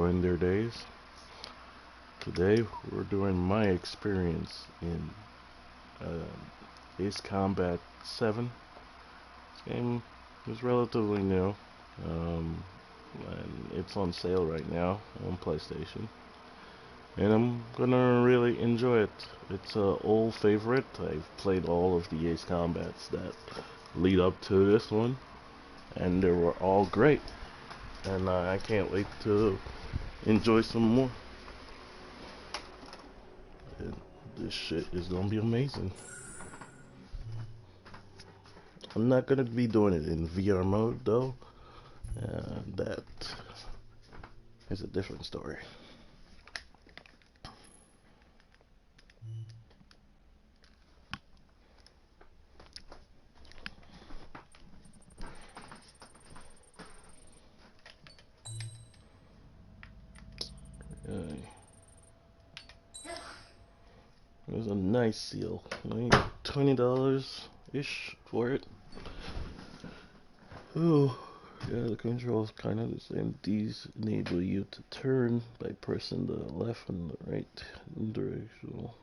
enjoying their days. Today we're doing my experience in Ace Combat 7. This game is relatively new, um, and it's on sale right now on PlayStation. And I'm gonna really enjoy it. It's an old favorite. I've played all of the Ace Combats that lead up to this one, and they were all great. And I can't wait to enjoy some more. And this shit is gonna be amazing. I'm not gonna be doing it in VR mode though. That is a different story. It was a nice seal. Like $20 ish for it. Oh, yeah, the controls kind of the same. These enable you to turn by pressing the left and the right directional.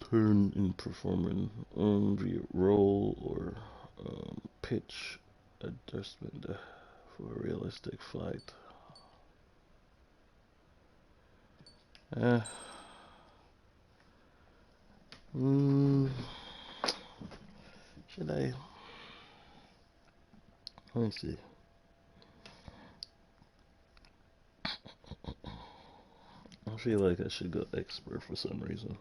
Turn in performing via roll or pitch adjustment for a realistic flight. Uh, should I? Let me see. I feel like I should go expert for some reason.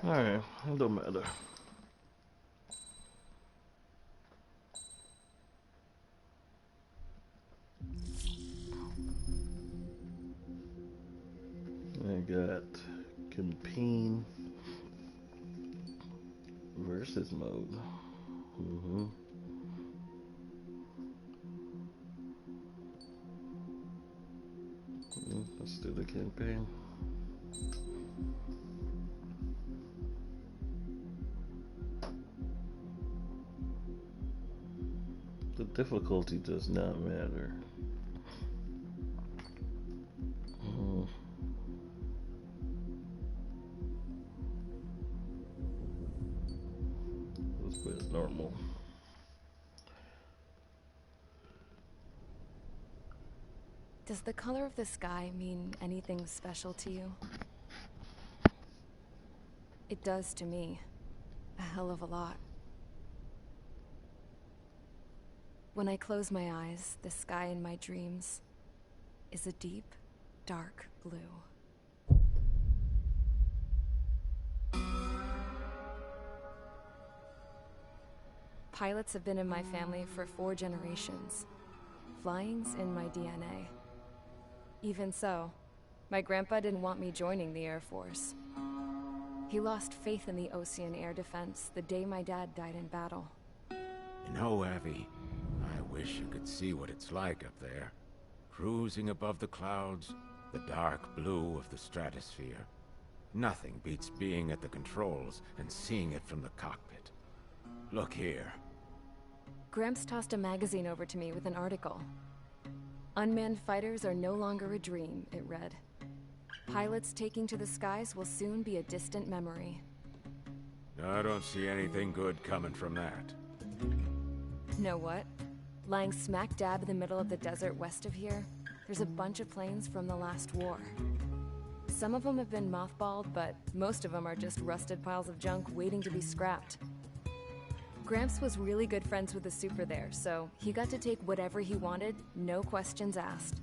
Alright, it don't matter. I got campaign versus mode. Let's do the campaign. The difficulty does not matter. Let's put it normal. Does the color of the sky mean anything special to you? It does to me. A hell of a lot. When I close my eyes, the sky in my dreams is a deep, dark blue. Pilots have been in my family for 4 generations. Flying's in my DNA. Even so, my grandpa didn't want me joining the Air Force. He lost faith in the Osean air defense the day my dad died in battle. You know, Abby, I wish you could see what it's like up there. Cruising above the clouds, the dark blue of the stratosphere. Nothing beats being at the controls and seeing it from the cockpit. Look here. Gramps tossed a magazine over to me with an article. Unmanned fighters are no longer a dream, it read. Pilots taking to the skies will soon be a distant memory. I don't see anything good coming from that. Know what? Lying smack dab in the middle of the desert west of here, there's a bunch of planes from the last war. Some of them have been mothballed, but most of them are just rusted piles of junk waiting to be scrapped. Gramps was really good friends with the super there, so he got to take whatever he wanted, no questions asked.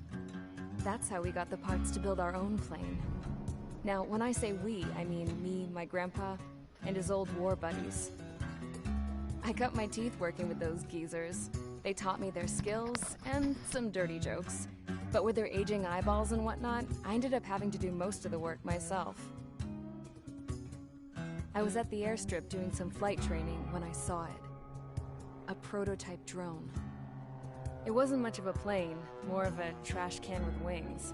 That's how we got the parts to build our own plane. Now, when I say we, I mean me, my grandpa, and his old war buddies. I cut my teeth working with those geezers. They taught me their skills, and some dirty jokes. But with their aging eyeballs and whatnot, I ended up having to do most of the work myself. I was at the airstrip doing some flight training when I saw it. A prototype drone. It wasn't much of a plane, more of a trash can with wings.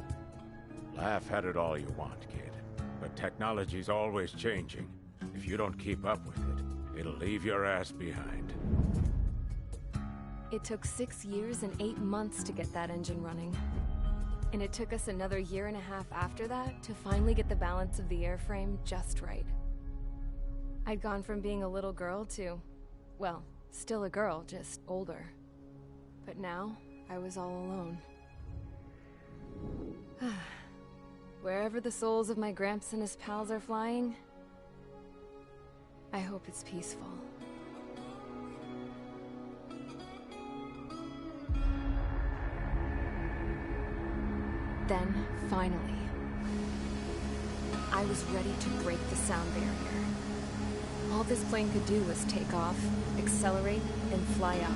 Laugh at it all you want, kid. But technology's always changing. If you don't keep up with it, it'll leave your ass behind. It took 6 years and 8 months to get that engine running. And it took us another 1.5 years after that to finally get the balance of the airframe just right. I'd gone from being a little girl to, well, still a girl, just older. But now, I was all alone. Wherever the souls of my Gramps and his pals are flying, I hope it's peaceful. Then, finally, I was ready to break the sound barrier. All this plane could do was take off, accelerate, and fly up.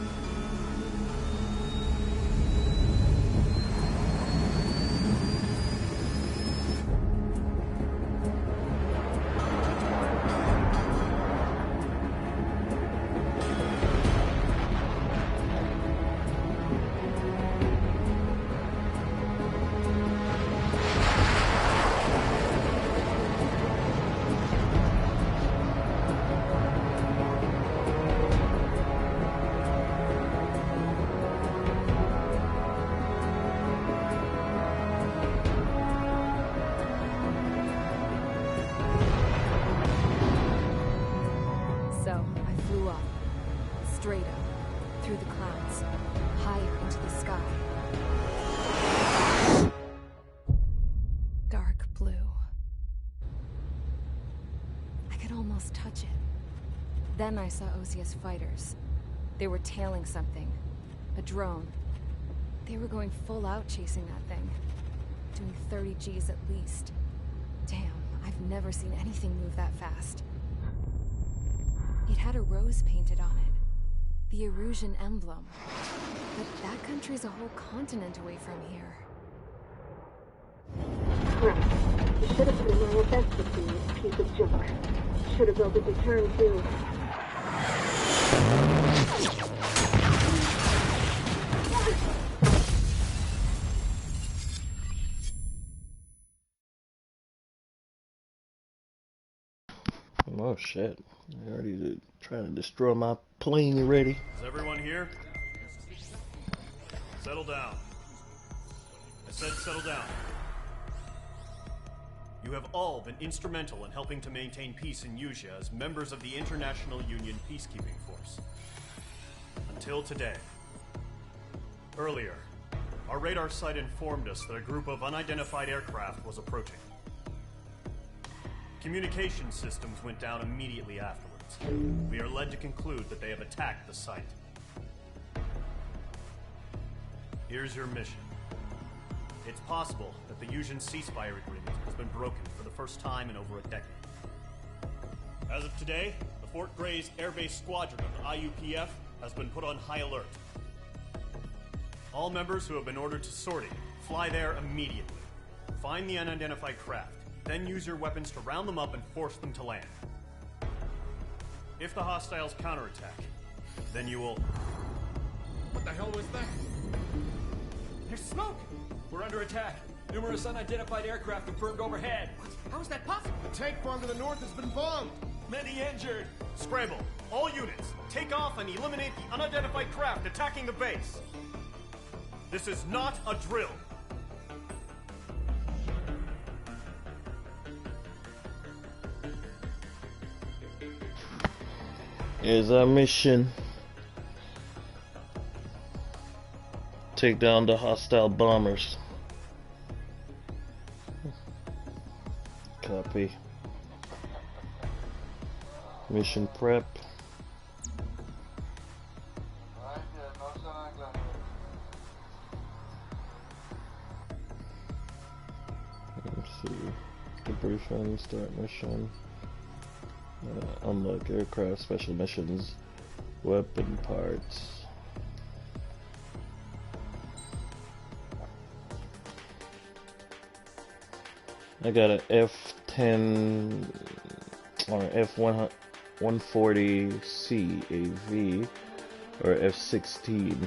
Straight up, through the clouds, higher into the sky. Dark blue. I could almost touch it. Then I saw Osea's fighters. They were tailing something. A drone. They were going full out chasing that thing. Doing 30 Gs at least. Damn, I've never seen anything move that fast. It had a rose painted on it. The Erusean emblem. But that country's a whole continent away from here. Right. You should have put in my offensive for you, piece of junk. Should have built a deterrent too. Oh shit. They already trying to destroy my plane already. Is everyone here? Settle down. I said settle down. You have all been instrumental in helping to maintain peace in Erusea as members of the International Union Peacekeeping Force. Until today. Earlier, our radar site informed us that a group of unidentified aircraft was approaching. Communication systems went down immediately afterwards. We are led to conclude that they have attacked the site. Here's your mission. It's possible that the Osean ceasefire agreement has been broken for the first time in over a decade. As of today, the Fort Gray's Air Base Squadron of the IUPF has been put on high alert. All members who have been ordered to sortie, fly there immediately. Find the unidentified craft, then use your weapons to round them up and force them to land. If the hostiles counterattack, then you will... What the hell was that? There's smoke! We're under attack. Numerous unidentified aircraft confirmed overhead. What? How is that possible? The tank farm to the north has been bombed. Many injured. Scramble. All units, take off and eliminate the unidentified craft attacking the base. This is not a drill. Here's our mission. Take down the hostile bombers. Copy. Mission prep. Let's see. Debriefing, start mission. Unlock aircraft, special missions, weapon parts. I got a F-10 or F-140C AV or F-16.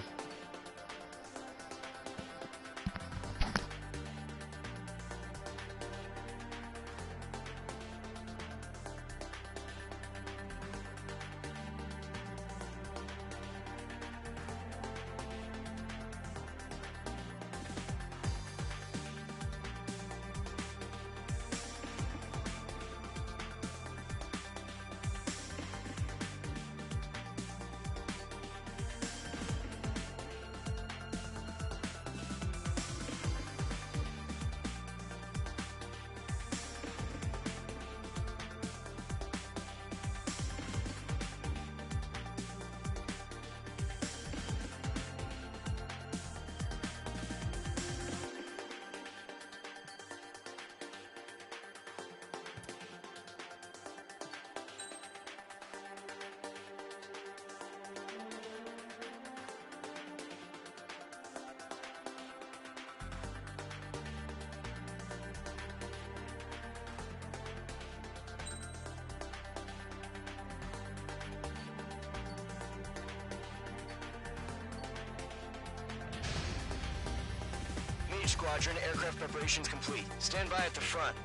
Squadron, aircraft preparations complete. Stand by at the front.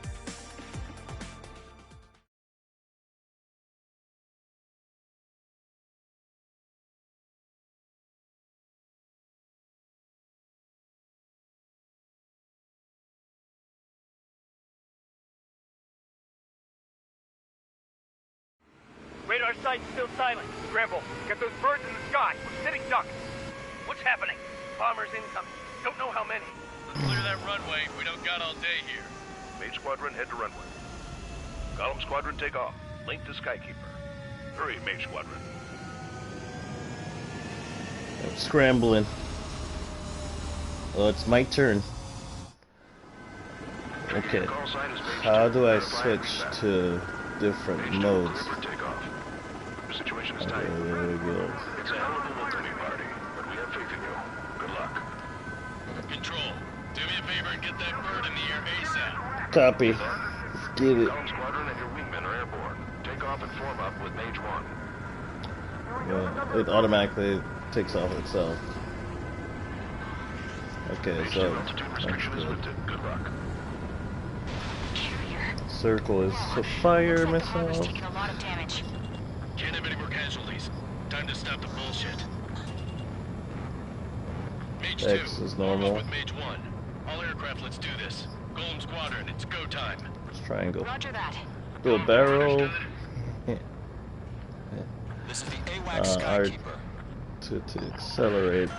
Radar site's still silent. Scramble. Get those birds in the sky. We're sitting ducks. What's happening? Bombers incoming. Don't know how many. Clear that runway. We don't got all day here. Mage Squadron, head to runway. Column Squadron, take off. Link to Skykeeper. Hurry, Mage Squadron. I'm scrambling. Well, it's my turn. Okay. How do I switch to different modes? Okay, there we go. It's a hell of a welcoming party, but we have faith in you. Good luck. Control, do me a favor and get that bird in the air ASAP. Copy. Get it. Column Squadron and your wingmen are airborne. Take off and form up with Mage 1. Yeah, it automatically takes off itself. Okay, Mage so 2 altitude restriction is lifted. Good luck. Circle is to fire missiles. Can't have any more casualties. Time to stop the bullshit. Mage 2, X is normal. with Mage 1. All aircraft, let's do this. Golem Squadron, it's go time. It's triangle. Roger that. Do a barrel. This is the AWAC Skykeeper. To accelerate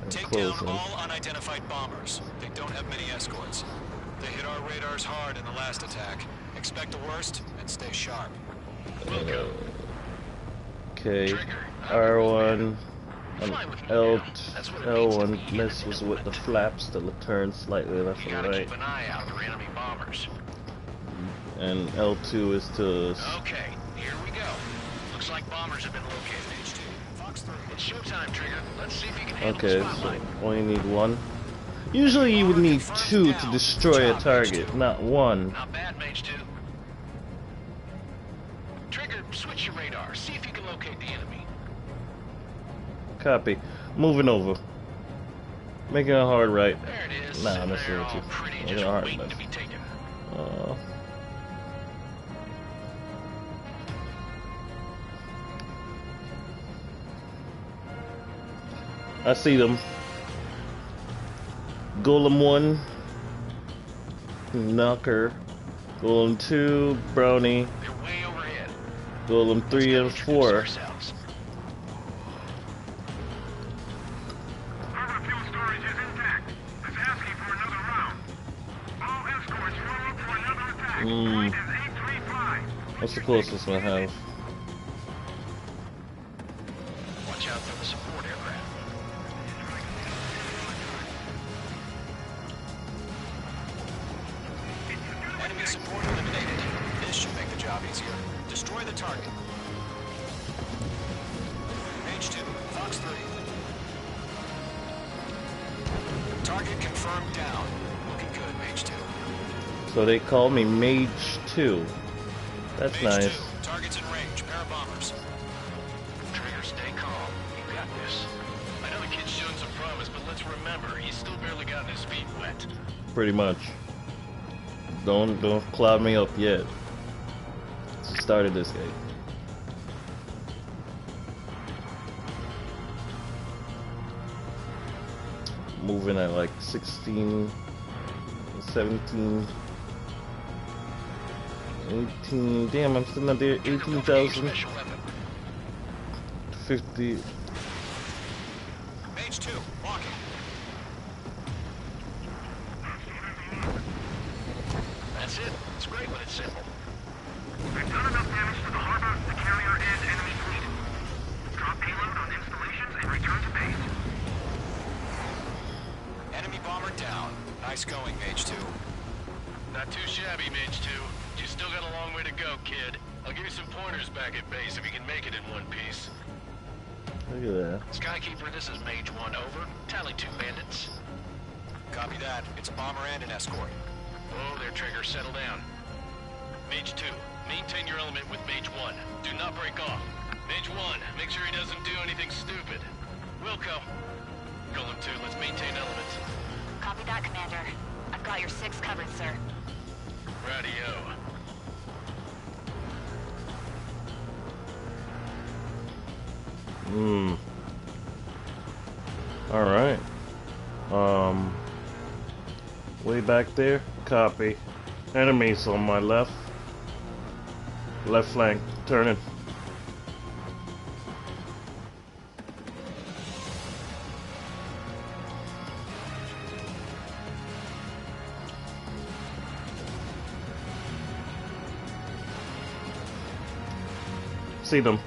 and Take close down them. all unidentified bombers. They don't have many escorts. They hit our radars hard in the last attack. Expect the worst and stay sharp. Okay, R1 and L1 messes with the flaps till it turns slightly left and right. Keep an eye out for enemy bombers. And L2 is to... Okay, here we go. Looks like bombers have been located, H2. Fox 3. It's showtime, Trigger. Let's see if you can handle Okay, the so spotlight. only need one. Usually you would need two to destroy a target, not one. Not bad, Mage 2. Trigger, switch your radar. See if you can locate the enemy. Copy. Moving over. Making it hard, right? There it is. Nah, I'm They're messing with all you. pretty, Making just it hard, waiting but to be taken. I see them. Golem 1, Knocker, Golem 2, Brownie, They're way overhead. Golem 3 and 4. Ourselves. Harbor fuel storage is intact. It's asking for another round. All escorts form up for another attack. Point is 835. What's the closest one I have? Watch out for the support aircraft. Enemy support eliminated. This should make the job easier. Destroy the target. Mage 2, Fox 3. Target confirmed down. Looking good, Mage 2. So they call me Mage 2. That's Mage nice. 2, target's in range. Pair of bombers. Trigger, stay calm. You got this. I know the kid's shown some promise, but let's remember, he's still barely gotten his feet wet. Pretty much. Don't cloud me up yet. Started this game. Moving at like 16, 17, 18. Damn, I'm still not there. 18,000. 50. Mage 2, walking. That's it. It's great when it's simple. We've done enough damage to the harbor, the carrier, and enemy fleet. Drop payload on installations and return to base. Enemy bomber down. Nice going, Mage 2. Not too shabby, Mage 2. You still got a long way to go, kid. I'll give you some pointers back at base if you can make it in one piece. Look at that. Skykeeper, this is Mage 1, over. Tally 2 bandits. Copy that. It's a bomber and an escort. Oh, their trigger, settle down. Mage 2, maintain your element with Mage 1. Do not break off. Mage 1, make sure he doesn't do anything stupid. Wilco. Golem 2, let's maintain element. Copy that, Commander. I've got your 6 covered, sir. Radio. Alright. Way back there. Copy. Enemies on my left. Left flank. Turning. See them.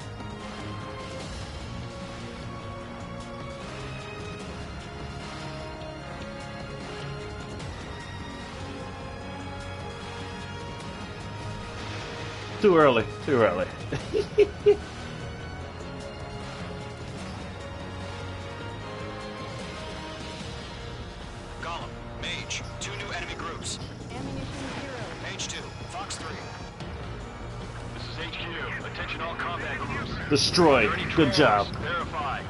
Too early. Too early. Golem, Mage, 2 new enemy groups. Ammunition 0. Mage 2, Fox 3. This is HQ. Attention all combat groups. Destroyed. Good job. Verify.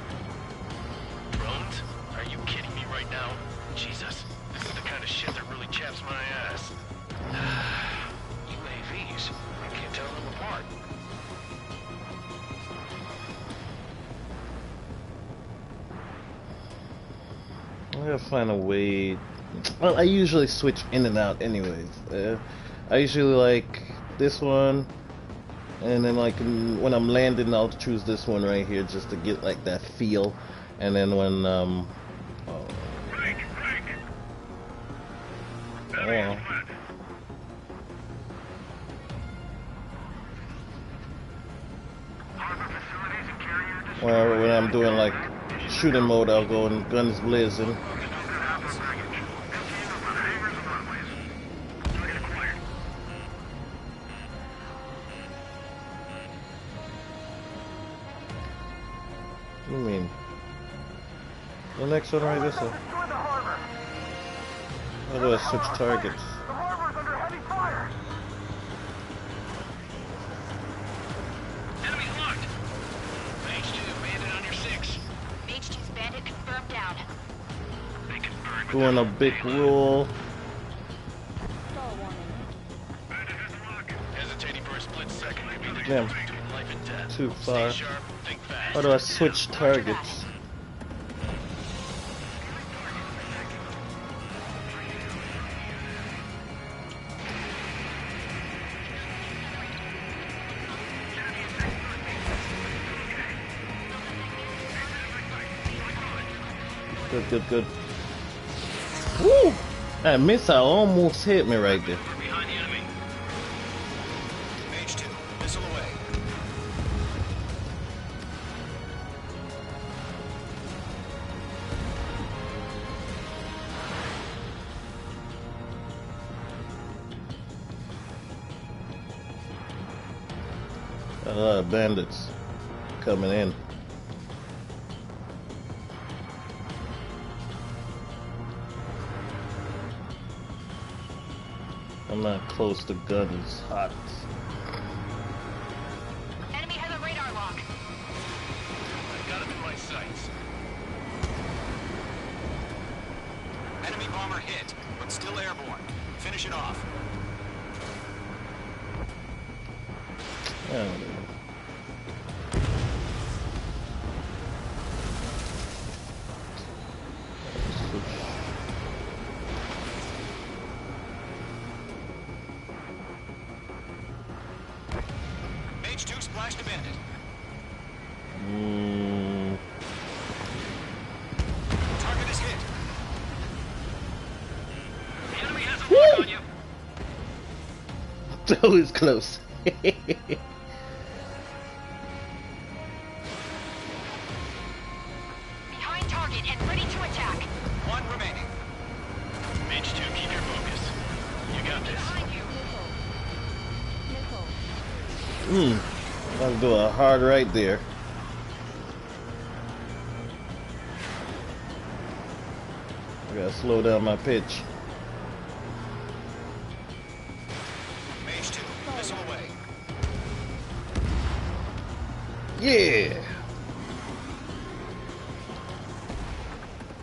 Drones? Are you kidding me right now? Jesus, this is the kind of shit that really chaps my ass. UAVs. I can't tell them apart. I gotta find a way. Well, I usually switch in and out anyways. I usually like this one, and then like when I'm landing, I'll choose this one right here just to get like that feel. And then when oh. Well, when I'm doing like shooting mode, I'll go in guns blazing. What do you mean? The next one right this one. How do I switch targets? The harbor's under heavy fire. Enemy's locked. Mage 2, bandit on your 6. Mage 2's bandit confirmed down. They can Doing a big roll. Hesitating for a split second could be the Damn. difference between life and death. Too Stay far. sharp, think fast. How do I switch targets? Good, good, good. Woo! That missile almost hit me right there. We're behind the enemy. Mage 2, missile away. A lot of bandits coming in. I'm not close to guns. Hot. Enemy has a radar lock. I got him in my sights. Enemy bomber hit, but still airborne. Finish it off. Yeah. Mage 2 splashed a bandit. Target is hit. The enemy has a lock on you. That was close. Behind target and ready to attack. One remaining. Mage 2, keep your focus. You got this. I'll do a hard right there. I gotta slow down my pitch. Mage 2, missile away. Yeah.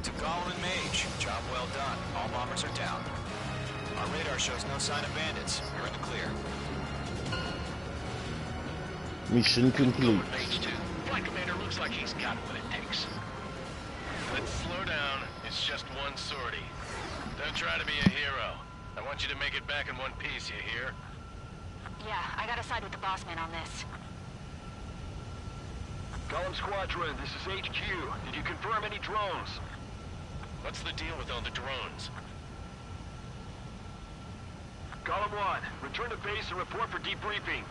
Stuggle and Mage, job well done. All bombers are down. Our radar shows no sign of bandits. You're in the clear. Mission complete. Mage 2. Flight commander looks like he's got what it takes. Let's slow down. It's just one sortie. Don't try to be a hero. I want you to make it back in one piece, you hear? Yeah, I gotta side with the boss man on this. Golem Squadron, this is HQ. Did you confirm any drones? What's the deal with all the drones? Golem 1, return to base and report for debriefing.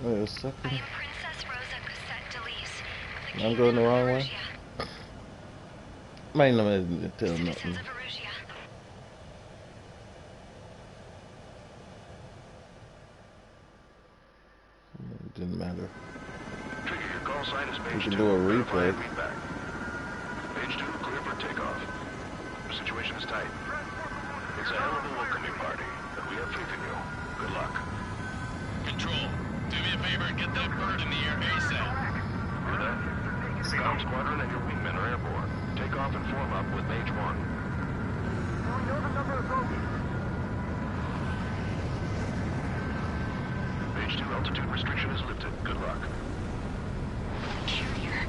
Wait a second. I am Princess Rosa Cassette Delise. I'm going the wrong way. Might not tell nothing. Citizens of Erusea. It didn't matter. Trigger, your call sign is We Mage 2. can do a replay. Feedback. Mage 2, clear for takeoff. The situation is tight. It's a hell of a welcoming party, but we have faith in you. Good luck. Control, do me a favor and get that bird in the air ASAP. For that, Golem Squadron and your wingmen are airborne. Take off and form up with Mage 1. Mage 2, altitude restriction is lifted. Good luck. Carrier.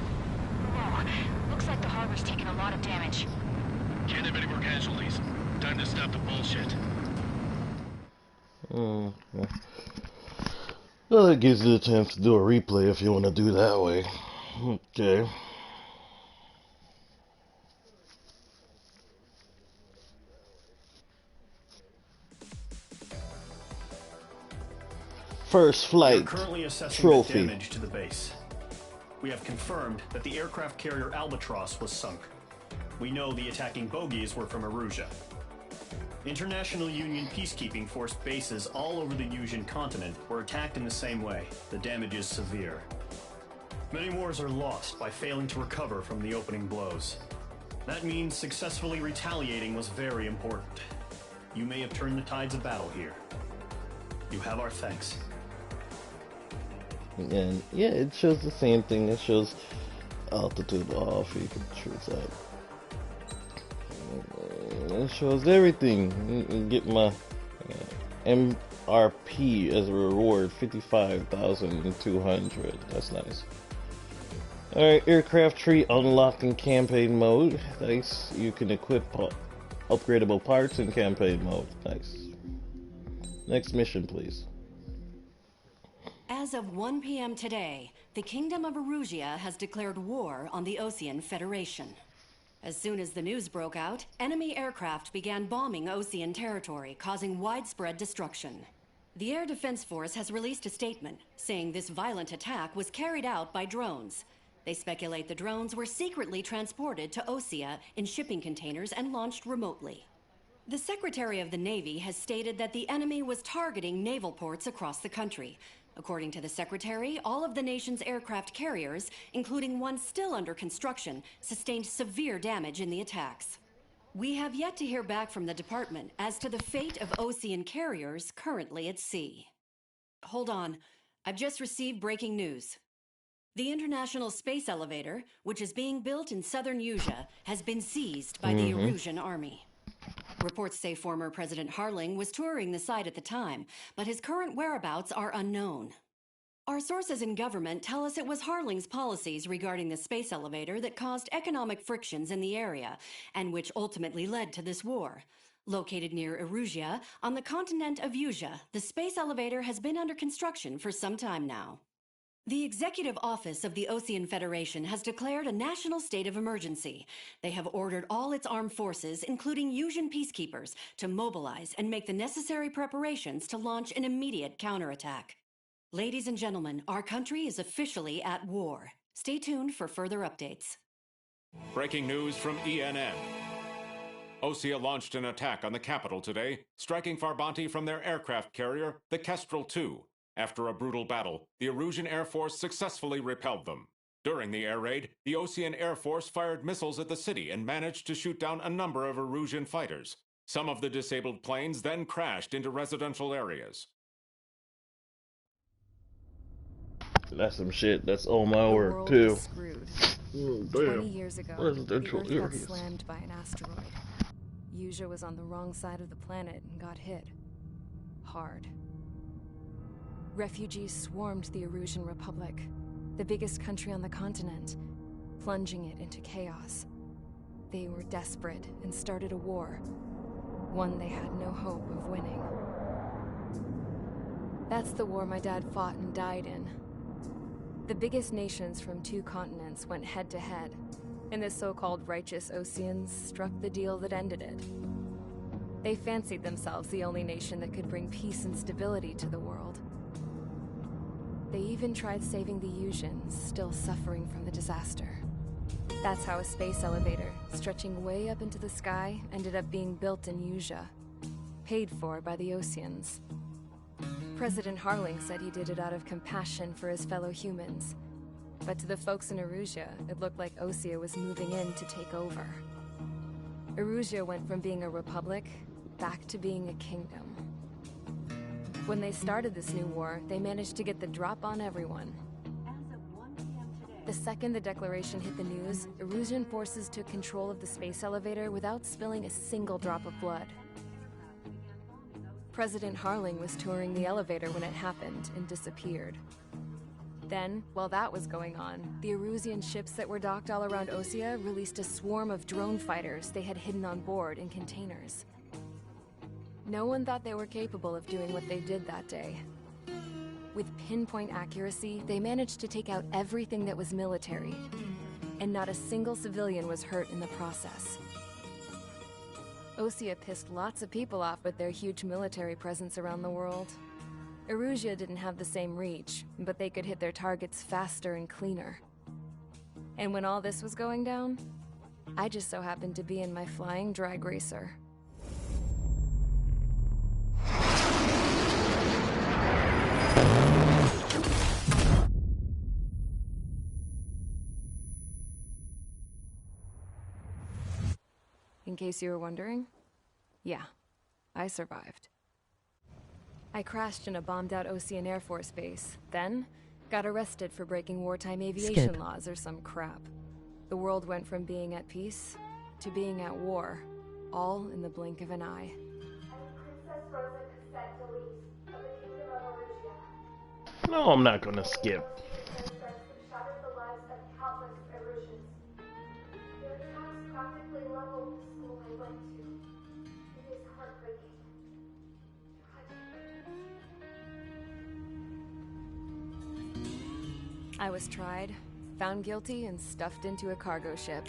Whoa. Looks like the harbor's taken a lot of damage. Can't have any more casualties. Time to stop the bullshit. Okay. Well, it gives you a chance to do a replay if you want to do that way. Okay. First flight We are currently assessing trophy. the damage to the base. We have confirmed that the aircraft carrier Albatross was sunk. We know the attacking bogies were from Erusea. International Union peacekeeping force bases all over the Eusian continent were attacked in the same way. The damage is severe. Many wars are lost by failing to recover from the opening blows. That means successfully retaliating was very important. You may have turned the tides of battle here. You have our thanks. And yeah, it shows the same thing. It shows altitude off. You can choose that. It shows everything. You get my MRP as a reward, 55,200. That's nice. Alright, aircraft tree unlocked in campaign mode. Nice. You can equip upgradable parts in campaign mode. Nice. Next mission, please. As of 1 p.m. today, the Kingdom of Erusea has declared war on the Osean Federation. As soon as the news broke out, enemy aircraft began bombing Osean territory, causing widespread destruction. The Air Defense Force has released a statement saying this violent attack was carried out by drones. They speculate the drones were secretly transported to Osea in shipping containers and launched remotely. The Secretary of the Navy has stated that the enemy was targeting naval ports across the country. According to the Secretary, all of the nation's aircraft carriers, including one still under construction, sustained severe damage in the attacks. We have yet to hear back from the department as to the fate of Osean carriers currently at sea. Hold on, I've just received breaking news. The International Space Elevator, which is being built in southern Usea, has been seized by the Erusian army. Reports say former President Harling was touring the site at the time, but his current whereabouts are unknown. Our sources in government tell us it was Harling's policies regarding the space elevator that caused economic frictions in the area, and which ultimately led to this war. Located near Erusea, on the continent of Usea, the space elevator has been under construction for some time now. The Executive Office of the Osean Federation has declared a national state of emergency. They have ordered all its armed forces, including Usian peacekeepers, to mobilize and make the necessary preparations to launch an immediate counterattack. Ladies and gentlemen, our country is officially at war. Stay tuned for further updates. Breaking news from ENN. Osea launched an attack on the capital today, striking Farbanti from their aircraft carrier, the Kestrel II. After a brutal battle, the Erusian Air Force successfully repelled them. During the air raid, the Osean Air Force fired missiles at the city and managed to shoot down a number of Erusian fighters. Some of the disabled planes then crashed into residential areas. That's some shit. That's all my work, world too. was screwed. Damn. 20 years ago, Residential the Earth got areas. slammed by an asteroid. Usea was on the wrong side of the planet and got hit. Hard. Refugees swarmed the Erusian Republic, the biggest country on the continent, plunging it into chaos. They were desperate and started a war, one they had no hope of winning. That's the war my dad fought and died in. The biggest nations from 2 continents went head-to-head, and the so-called righteous Oseans struck the deal that ended it. They fancied themselves the only nation that could bring peace and stability to the world. They even tried saving the Usians, still suffering from the disaster. That's how a space elevator, stretching way up into the sky, ended up being built in Usea, paid for by the Oseans. President Harling said he did it out of compassion for his fellow humans. But to the folks in Erusea, it looked like Osea was moving in to take over. Erusea went from being a republic back to being a kingdom. When they started this new war, they managed to get the drop on everyone. The second the declaration hit the news, Erusian forces took control of the space elevator without spilling a single drop of blood. President Harling was touring the elevator when it happened and disappeared. Then, while that was going on, the Erusian ships that were docked all around Osea released a swarm of drone fighters they had hidden on board in containers. No one thought they were capable of doing what they did that day. With pinpoint accuracy, they managed to take out everything that was military, and not a single civilian was hurt in the process. Osea pissed lots of people off with their huge military presence around the world. Erusea didn't have the same reach, but they could hit their targets faster and cleaner. And when all this was going down, I just so happened to be in my flying drag racer. In case you were wondering, yeah, I survived. I crashed in a bombed-out Osean Air Force base, then got arrested for breaking wartime aviation laws or some crap. The world went from being at peace to being at war, all in the blink of an eye. No, I'm not gonna skip. I was tried, found guilty, and stuffed into a cargo ship.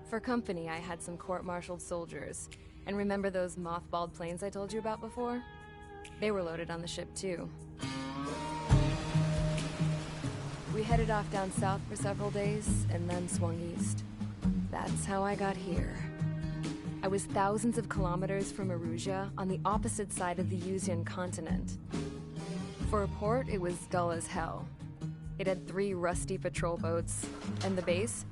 For company, I had some court-martialed soldiers. And remember those mothballed planes I told you about before? They were loaded on the ship too. We headed off down south for several days, and then swung east. That's how I got here. I was thousands of kilometers from Erusea, on the opposite side of the Osean continent. For a port, it was dull as hell. It had 3 rusty patrol boats, and the base?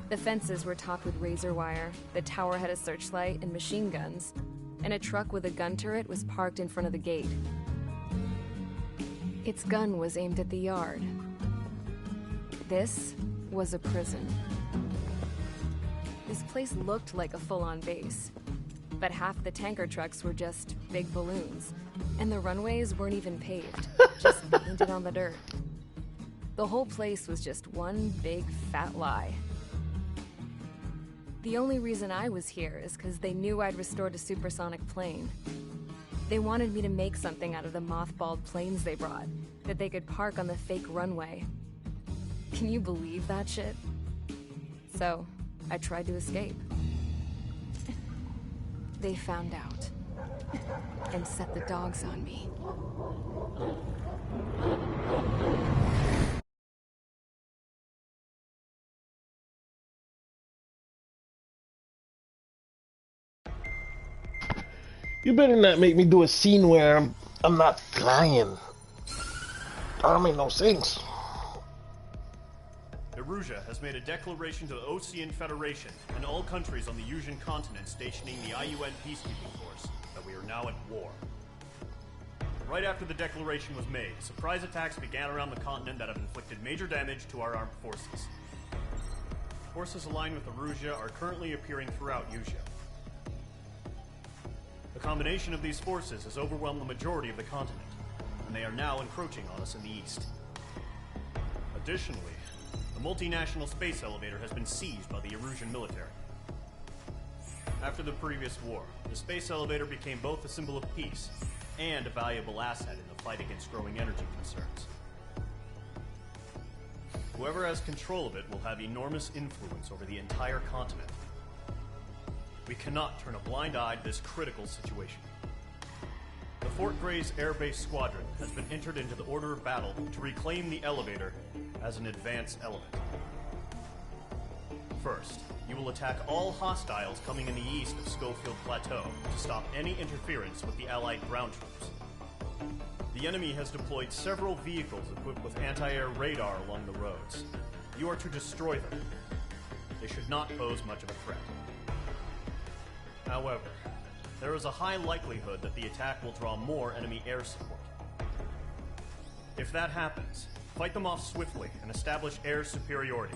The fences were topped with razor wire, the tower had a searchlight and machine guns, and a truck with a gun turret was parked in front of the gate. Its gun was aimed at the yard. This was a prison. This place looked like a full-on base, but half the tanker trucks were just big balloons, and the runways weren't even paved, just painted on the dirt. The whole place was just one big fat lie. The only reason I was here is because they knew I'd restored a supersonic plane. They wanted me to make something out of the mothballed planes they brought, that they could park on the fake runway. Can you believe that shit? So, I tried to escape. They found out, and set the dogs on me. You better not make me do a scene where I'm not flying. That don't make no sense. Erusea has made a declaration to the Osean Federation and all countries on the Osean continent stationing the IUN peacekeeping force that we are now at war. Right after the declaration was made, surprise attacks began around the continent that have inflicted major damage to our armed forces. Forces aligned with Erusea are currently appearing throughout Usea. The combination of these forces has overwhelmed the majority of the continent, and they are now encroaching on us in the east. Additionally, the multinational space elevator has been seized by the Erusian military. After the previous war, the space elevator became both a symbol of peace and a valuable asset in the fight against growing energy concerns. Whoever has control of it will have enormous influence over the entire continent. We cannot turn a blind eye to this critical situation. The Fort Gray's Air Base Squadron has been entered into the order of battle to reclaim the elevator as an advance element. First, you will attack all hostiles coming in the east of Schofield Plateau to stop any interference with the Allied ground troops. The enemy has deployed several vehicles equipped with anti-air radar along the roads. You are to destroy them. They should not pose much of a threat. However, there is a high likelihood that the attack will draw more enemy air support. If that happens, fight them off swiftly and establish air superiority.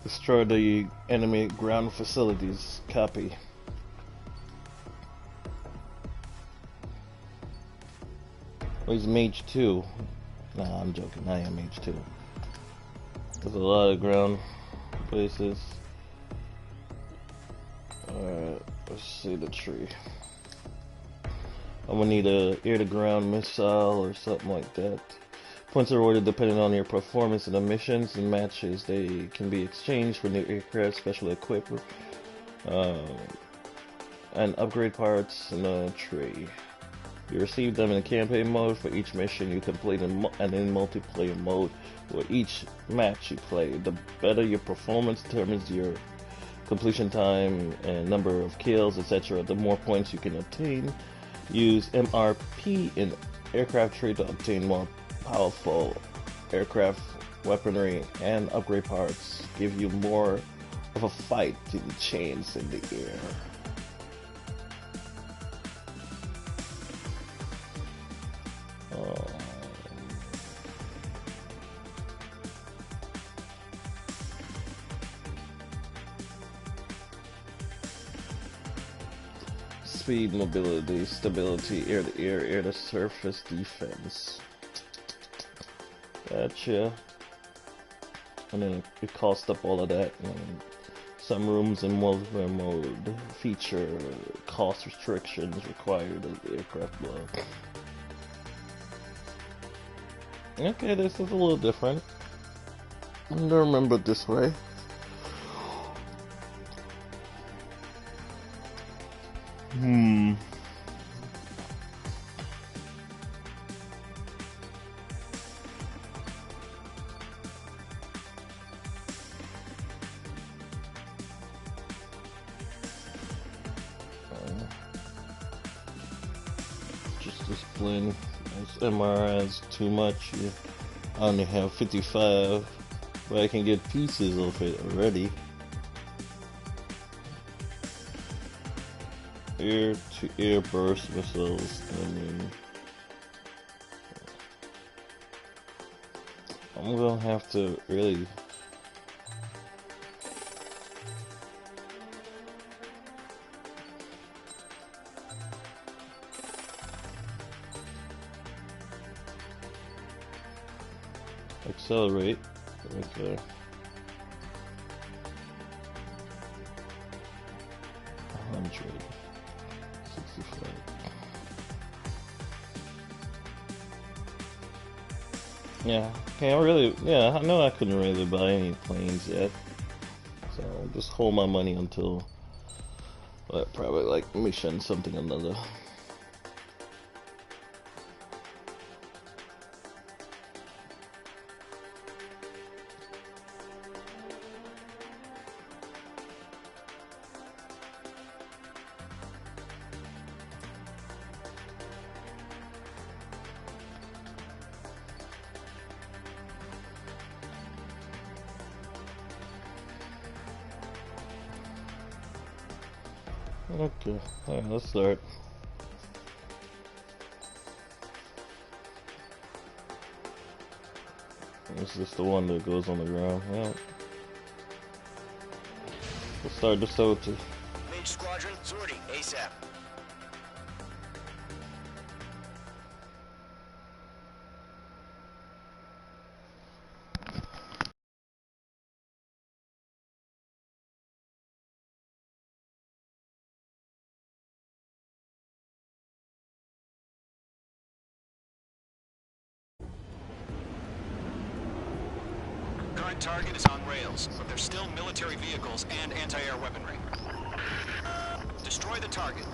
Destroy the enemy ground facilities. Copy. Oh, he's Mage 2. Nah, I'm joking. I am Mage 2. There's a lot of ground places. Alright, let's see the tree. I'm gonna need a air-to-ground missile or something like that. Points are awarded depending on your performance in the missions and matches. They can be exchanged for new aircraft, special equipment, and upgrade parts in a tree. You receive them in campaign mode for each mission you complete and in multiplayer mode for each match you play. The better your performance determines your completion time and number of kills, etc. The more points you can obtain. Use MRP in aircraft trade to obtain more powerful aircraft weaponry and upgrade parts give you more of a fight in chains in the air. Speed, mobility, stability, air-to-air, air-to-surface defense. Gotcha. And then it cost up all of that. And some rooms in multiplayer mode feature cost restrictions required of the aircraft blow. Okay, this is a little different. I don't remember it this way. Just discipline. MR has too much. I only have 55, but I can get pieces of it already. Air-to-air burst missiles. I mean, I'm gonna have to really. Accelerate. Okay. 100. 65. Yeah, okay, I know I couldn't really buy any planes yet. So I'll just hold my money until probably like mission something or another. Okay, alright, let's start. This is the one that goes on the ground. Yeah. Let's start the soldier. Mage Squadron, sortie, ASAP. Current target is on rails, but there's still military vehicles and anti-air weaponry. Destroy the target.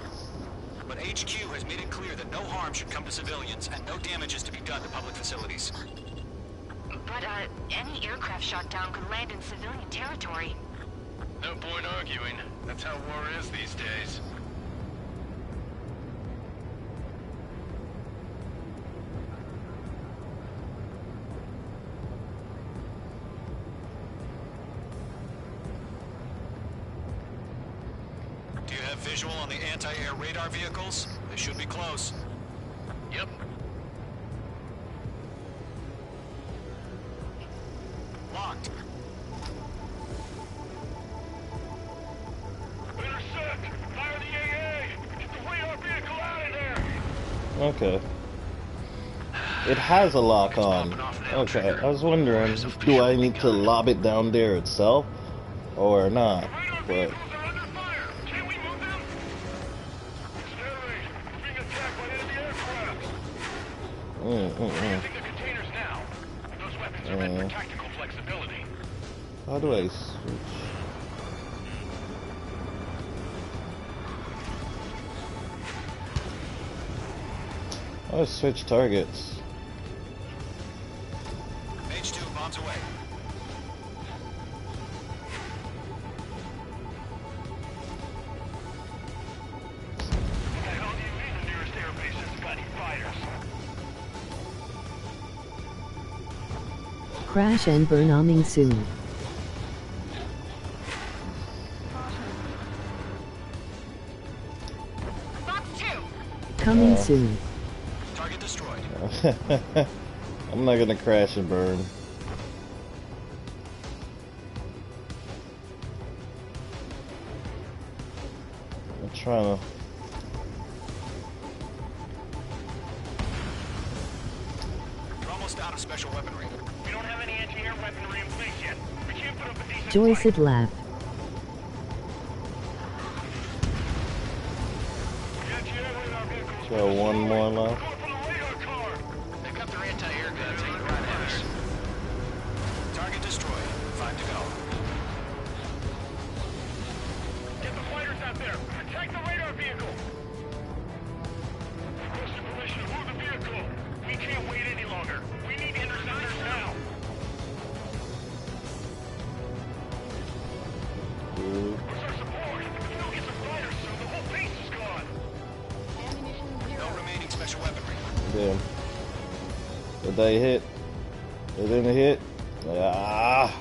But HQ has made it clear that no harm should come to civilians and no damage is to be done to public facilities. But, any aircraft shot down could land in civilian territory. No point arguing. That's how war is these days. Do you have visual on the anti-air radar vehicles? They should be close. Yep. Locked. Intercept! Fire the AA! Get the radar vehicle out of there! Okay. It has a lock on. Okay, I was wondering, do I need to lob it down there itself or not? But how do I switch? I switch targets. H2 bombs away. Crash and burn coming soon. Coming soon. Target destroyed. I'm not gonna crash and burn. I'm trying to. You're almost out of special weaponry. We don't have any anti-air weaponry in place yet. We can't put up a decent Joyce it laugh. Got one more left. Pick up their anti-air guns and ground heavies. Target destroyed. 5 to go. Get the fighters out there. Attack the radar vehicle. Requesting permission to move the vehicle. We can't wait any longer. We need interceptors now. Where's our support? If we don't get the fighters soon, the whole base is gone. No remaining special weaponry. Damn. Did they hit? They didn't hit? Ah!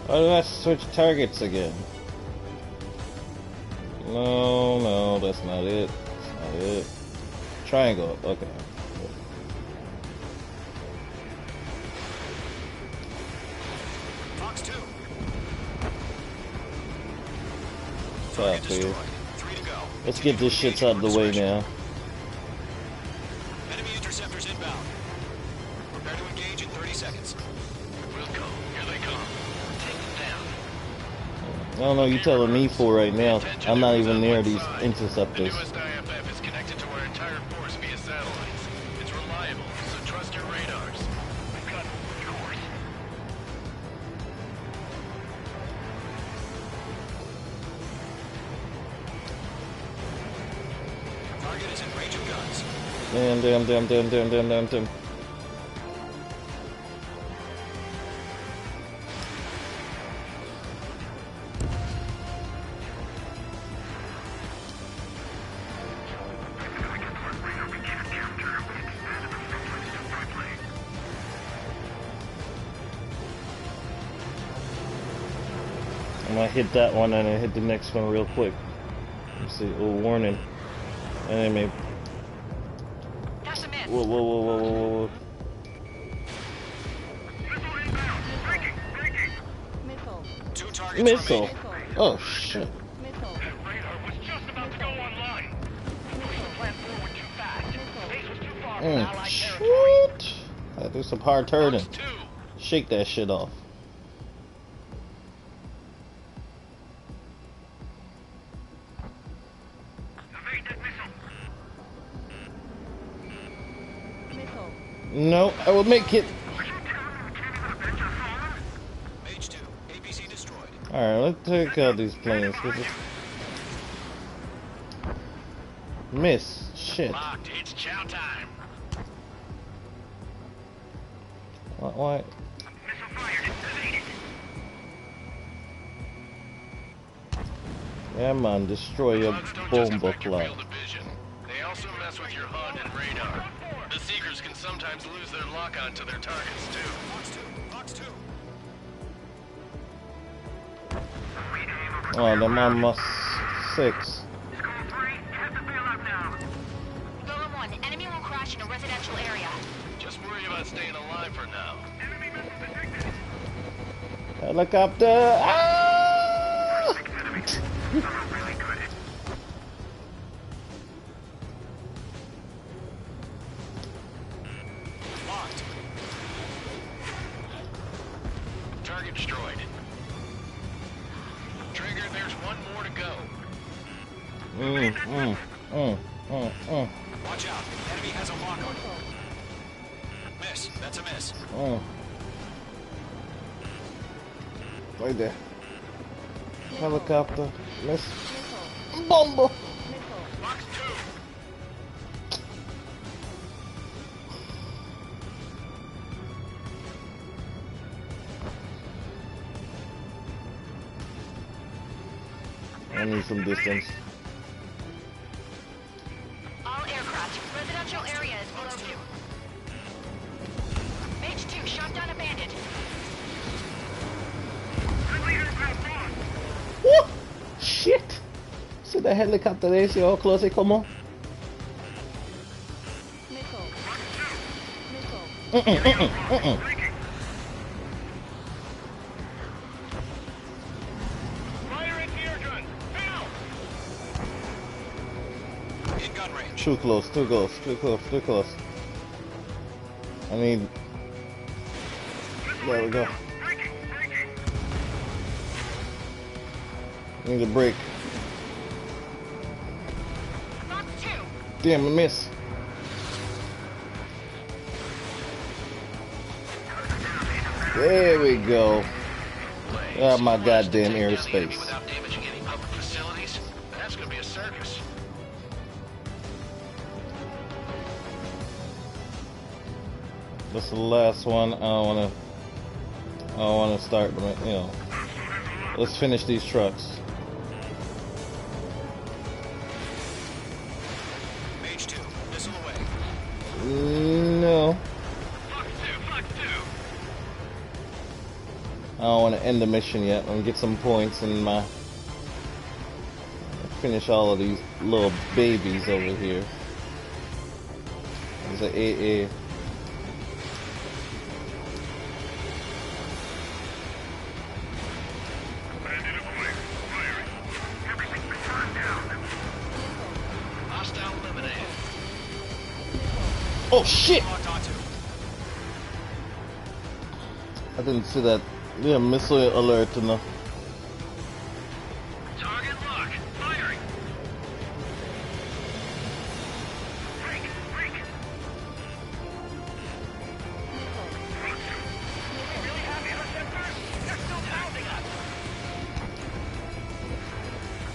Why did I switch targets again? No, no, that's not it. That's not it. Triangle, okay. Fox 2. Top here. 3 to go. Let's get this shit out of the way now. Enemy interceptors inbound. Prepare to engage in 30 seconds. We'll go. Here they come. Take them down. I don't know what you're telling me for right now. I'm not even near these interceptors. Newest IFF is connected to our entire force via satellites. It's reliable, so trust your radars. We've got yours. Target is in range of guns. Damn. I'm gonna hit that one and then hit the next one real quick. Let's see. Oh, warning. Enemy. That's a miss. Whoa. Two targets Missile. remaining. Oh shit. That radar was just about to go online. We pushed the plan forward too fast. Base was too far from Allied territory. Shoot. I do some hard turning. Shake that shit off. Evade that missile. No, I will make it. Mage 2. APC destroyed. Alright, let's take out these planes. Miss. Shit. Locked. It's chow time. Why? Yeah, man, destroy your bomba cloud. They also mess with your HUD and radar. The Seekers can sometimes lose their lock-on to their targets, too. Fox 2. Oh, the mama 6. Lower 1, enemy will crash in a residential area. Just worry about staying alive for now. Helicopter! Ah! Locked. Target destroyed. Trigger, there's one more to go. Watch out. Enemy has a lock on. Miss. That's a miss. Right there. Helicopter. Miss. Bomba! Fox 2. I need some distance. All aircraft, residential area is below you. Mage 2, Shot down a bandit. Woo! Shit! See the helicopter there? See how close they come on? In gun range. Too close, too close, too close, too close. I need... There we go. Need a break. Damn, I missed. There we go. Oh, my goddamn airspace. Without damaging any public facilities? That's gonna be a circus. This is the last one. I don't wanna start, you know. Let's finish these trucks. Mage 2, missile away. No. I don't want to end the mission yet. I'm gonna get some points in my... Finish all of these little babies over here. There's an AA. Oh shit! I didn't see that. Yeah, missile alert enough. Target lock. Firing. Break. Break. We really have interceptors? They're still pounding us.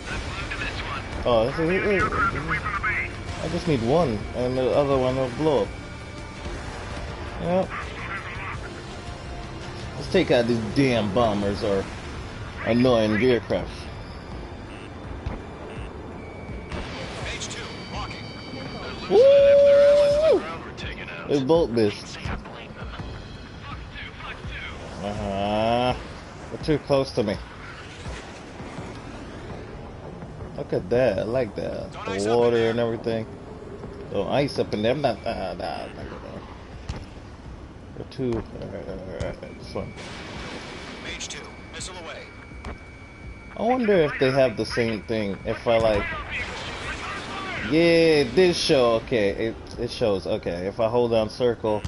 Let's move to this one. Oh, this is it. I just need one, and the other one will blow up. Yep. Let's take out these damn bombers or annoying aircraft. Mage 2, walking. Woo! They both missed. They're too close to me. Look at that. I like that. The water and everything. Oh, ice up in there. I'm not. Nah, I'm not going there. They're too. Alright. This one. Mage 2, missile away. I wonder if they have the same thing. If I like. Yeah, this show. Okay, it shows. Okay, if I hold down circle,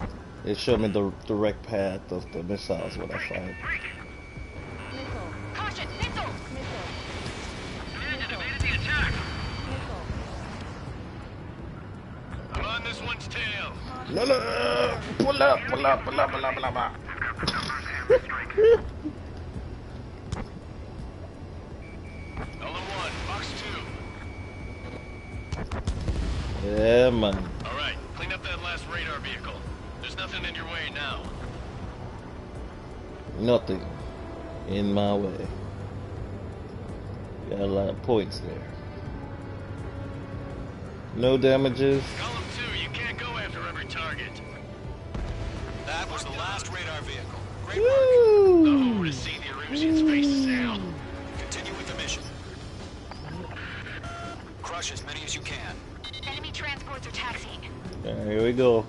it showed me the direct path of the missiles when I find. I'm on this one's tail. No, no, pull up, pull up, pull up, pull up, pull up. Element 1, box 2. Yeah, man. Alright, clean up that last radar vehicle. There's nothing in your way now. Nothing in my way. Got a lot of points there. No damages. Column 2, you can't go after every target. That was the last radar vehicle. Great work. Oh, to see the Erusean space sail. Continue with the mission. Crush as many as you can. Enemy transports are taxiing. Here we go.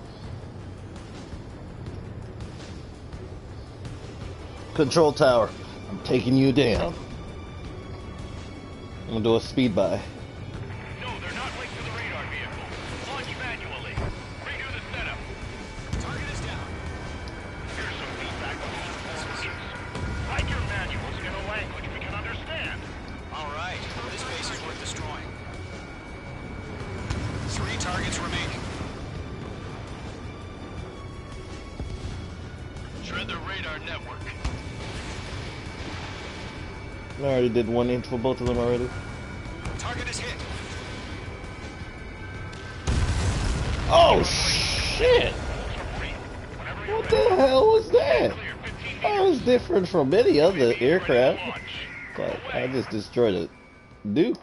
Control tower, I'm taking you down. I'm gonna do a speed by. No, they're not linked to the radar vehicle. Launch manually. Redo the setup. Target is down. Here's some feedback on these performances. Write your manuals in a language we can understand. Alright, this base is worth destroying. 3 targets remaining. Shred the radar network. I already did 1 inch for both of them already. Target is hit. Oh shit! What the hell was that? That was different from any other aircraft. But I just destroyed it. Dude.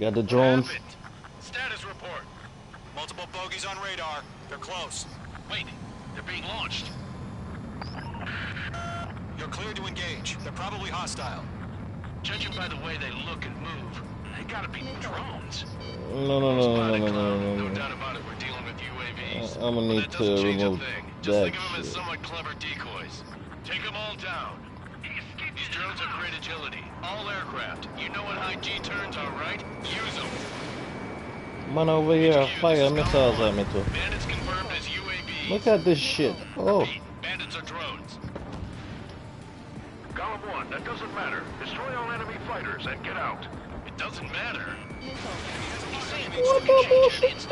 got the drones. Status report. Multiple bogeys on radar. They're close. Wait, they're being launched. You're clear to engage. They're probably hostile. Judging by the way they look and move, they gotta be drones. No. No doubt about it, we're dealing with UAVs. I'm gonna need to remove Just that think of them as shit. somewhat clever decoys. Take them all down. These drones have great agility. All aircraft. You know what high G turns are, right? Use them. Man over here, fire missiles at me too. Bandits confirmed as UAVs. Look at this shit. Oh. Bandits are drones. Column 1, that doesn't matter. Destroy all enemy fighters and get out. It doesn't matter. What the bullshit?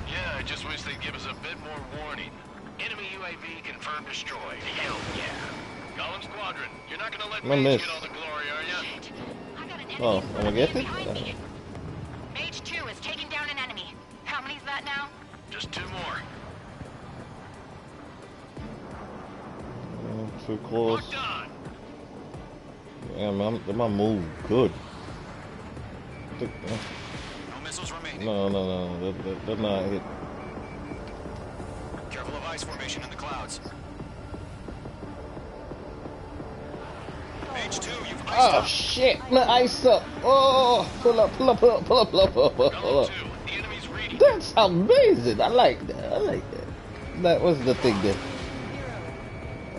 Yeah, I just wish they'd give us a bit more warning. Enemy UAV confirmed destroyed. Hell yeah. Column Squadron, you're not gonna let I Mage missed. get all the glory, are ya? Oh, I'm gonna get it? Mage 2 is taking down an enemy. How many's that now? Just 2 more. Too close. Yeah, man, my move good. No missiles remaining. No, that's not hit. Careful of ice formation in the clouds. Mage 2, you've iced up. Oh shit! My ice up! Oh, pull up. That's amazing! I like that. That was the thing there.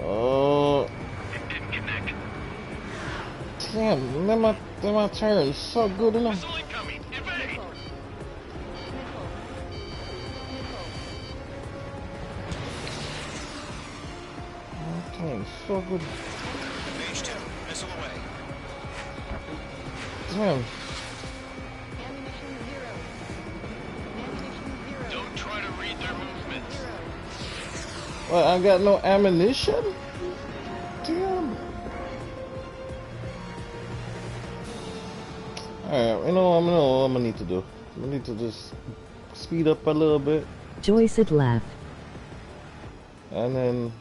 Oh. Damn, my turn so good enough. My turn so good. Mage 2, missile away. Damn. Don't try to read their movements. Well, I got no ammunition? Damn. Alright, you know what I'm gonna need to do? I'm gonna need to just speed up a little bit. Joyce had laughed. And then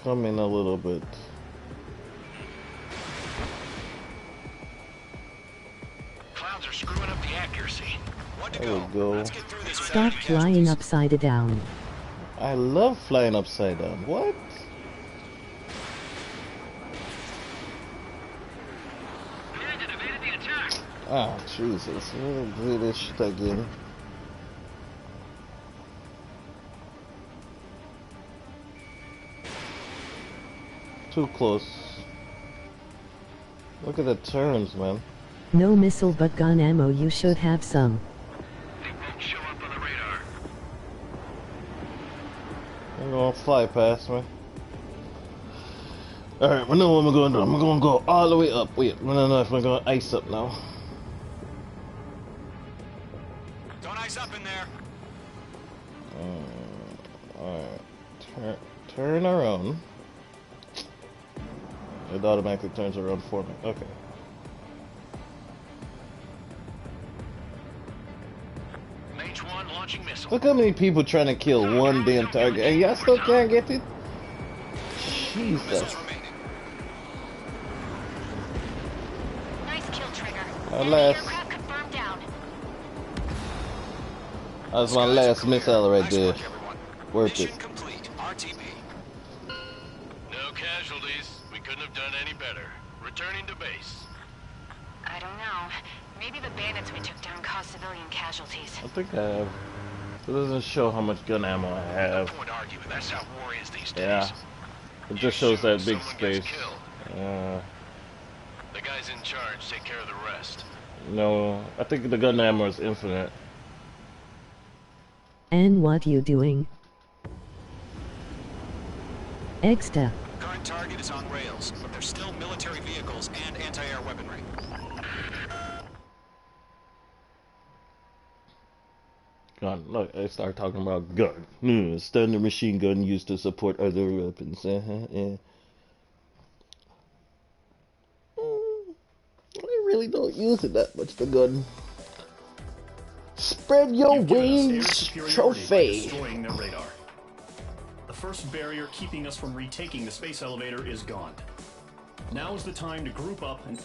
come in a little bit. Clouds are screwing up the accuracy. There we go. Stop flying upside down. I love flying upside down. What? Ah, Jesus. We'll do this shit again. Too close. Look at the turns, man. No missile but gun ammo, you should have some. They're gonna fly past me. Alright, we know what I'm gonna do. I'm gonna go all the way up. Wait, we don't know if we're gonna ice up now. Don't ice up in there. Alright. Turn around. It automatically turns around for me. Okay. Mage 1 launching missile. Look how many people trying to kill one damn target, and y'all still can't get it? Jesus. Nice kill, Trigger. That was my last missile right there. Worth it. No casualties. We couldn't have done any better. Returning to base. I don't know. Maybe the bandits we took down caused civilian casualties. I think I have. It doesn't show how much gun ammo I have. No point arguing. That's how war is these days. Yeah. It just shows that big space. The guys in charge take care of the rest. No, I think the gun ammo is infinite. And what you doing? Exta. Current target is on rails, but there's still military vehicles and anti-air weaponry. Gun. Look, I start talking about gun. Standard machine gun used to support other weapons. Yeah. I really don't use it that much, the gun. Spread your wings, trophy. Destroying their radar. The first barrier keeping us from retaking the space elevator is gone. Now is the time to group up and